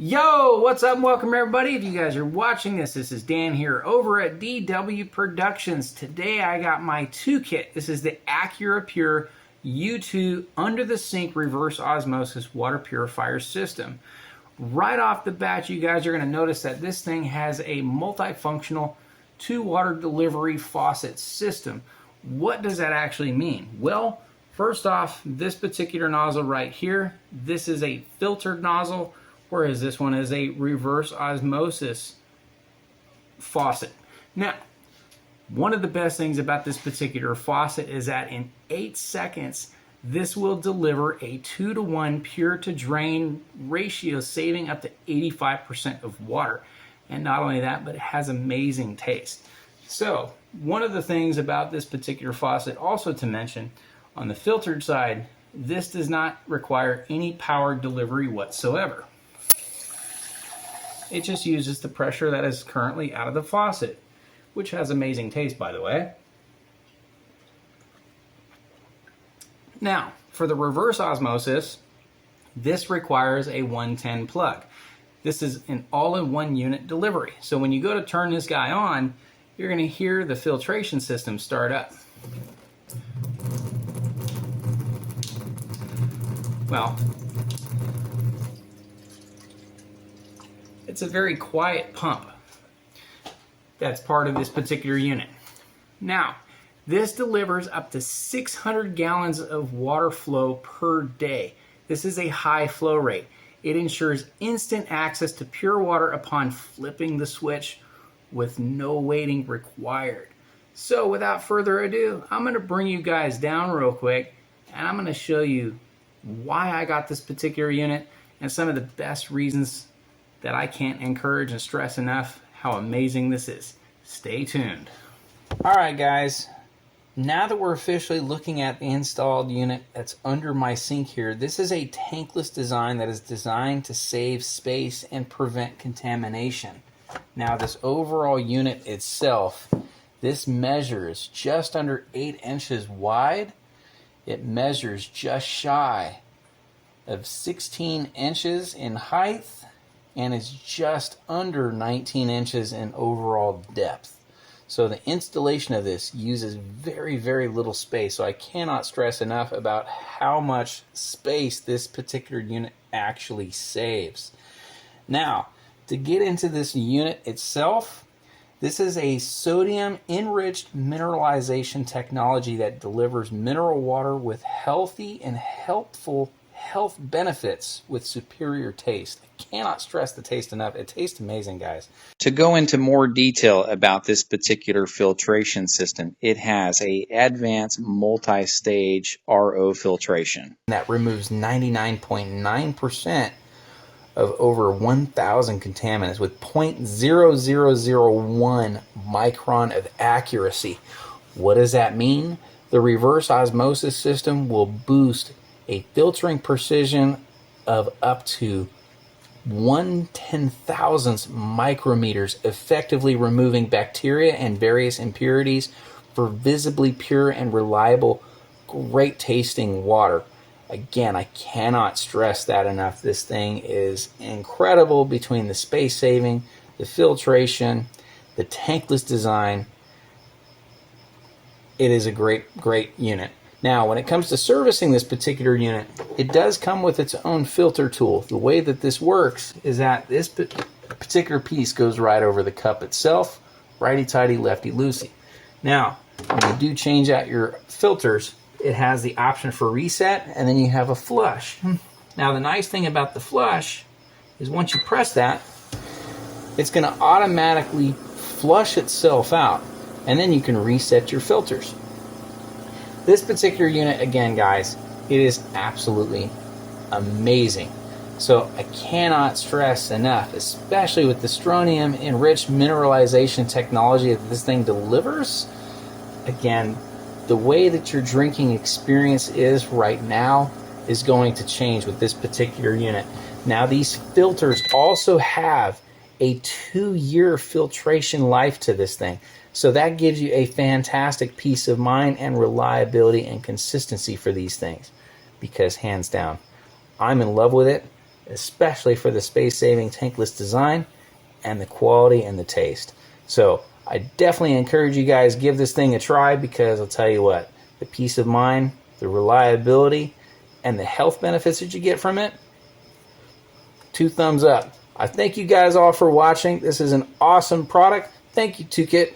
Yo, what's up? Welcome everybody. If you guys are watching this is Dan here over at DW Productions. Today I got my Tokit. This is the Akuapure U2 under the sink reverse osmosis water purifier system. Right off the bat, you guys are going to notice that this thing has a multifunctional 2-water delivery faucet system. What does that actually mean? Well, first off, this particular nozzle right here, this is a filtered nozzle, whereas this one is a reverse osmosis faucet. Now, one of the best things about this particular faucet is that in 8 seconds, this will deliver a 2-to-1 pure to drain ratio, saving up to 85% of water. And not only that, but it has amazing taste. So, one of the things about this particular faucet also to mention, on the filtered side, this does not require any power delivery whatsoever. It just uses the pressure that is currently out of the faucet, which has amazing taste, by the way. Now, for the reverse osmosis, this requires a 110 plug. This is an all-in-one unit delivery. So when you go to turn this guy on, you're going to hear the filtration system start up. Well, it's a very quiet pump that's part of this particular unit. Now, this delivers up to 600 gallons of water flow per day. This is a high flow rate. It ensures instant access to pure water upon flipping the switch with no waiting required. So without further ado, I'm going to bring you guys down real quick and I'm going to show you why I got this particular unit and some of the best reasons that I can't encourage and stress enough how amazing this is. Stay tuned. Alright guys, now that we're officially looking at the installed unit that's under my sink here, this is a tankless design that is designed to save space and prevent contamination. Now this overall unit itself, this measures just under 8 inches wide. It measures just shy of 16 inches in height and is just under 19 inches in overall depth. So the installation of this uses very, very little space. So I cannot stress enough about how much space this particular unit actually saves. Now, to get into this unit itself, this is a sodium-enriched mineralization technology that delivers mineral water with healthy and helpful health benefits with superior taste. I cannot stress the taste enough. It tastes amazing, guys. To go into more detail about this particular filtration system, it has a advanced multi-stage RO filtration that removes 99.9% of over 1,000 contaminants with 0.0001 micron of accuracy. What does that mean? The reverse osmosis system will boost a filtering precision of up to 1/10,000th micrometers, effectively removing bacteria and various impurities for visibly pure and reliable, great tasting water. Again, I cannot stress that enough. This thing is incredible between the space saving, the filtration, the tankless design. It is a great, great unit. Now, when it comes to servicing this particular unit, it does come with its own filter tool. The way that this works is that this particular piece goes right over the cup itself, righty-tighty, lefty-loosey. Now, when you do change out your filters, it has the option for reset, and then you have a flush. Now, the nice thing about the flush is once you press that, it's going to automatically flush itself out, and then you can reset your filters. This particular unit, again, guys, it is absolutely amazing. So I cannot stress enough, especially with the strontium-enriched mineralization technology that this thing delivers. Again, the way that your drinking experience is right now is going to change with this particular unit. Now, these filters also have a 2-year filtration life to this thing. So that gives you a fantastic peace of mind and reliability and consistency for these things. Because hands down, I'm in love with it. especially for the space-saving tankless design and the quality and the taste. So I definitely encourage you guys give this thing a try, because I'll tell you what, the peace of mind, the reliability, and the health benefits that you get from it, 2 thumbs up. I thank you guys all for watching. This is an awesome product. Thank you, Tokit.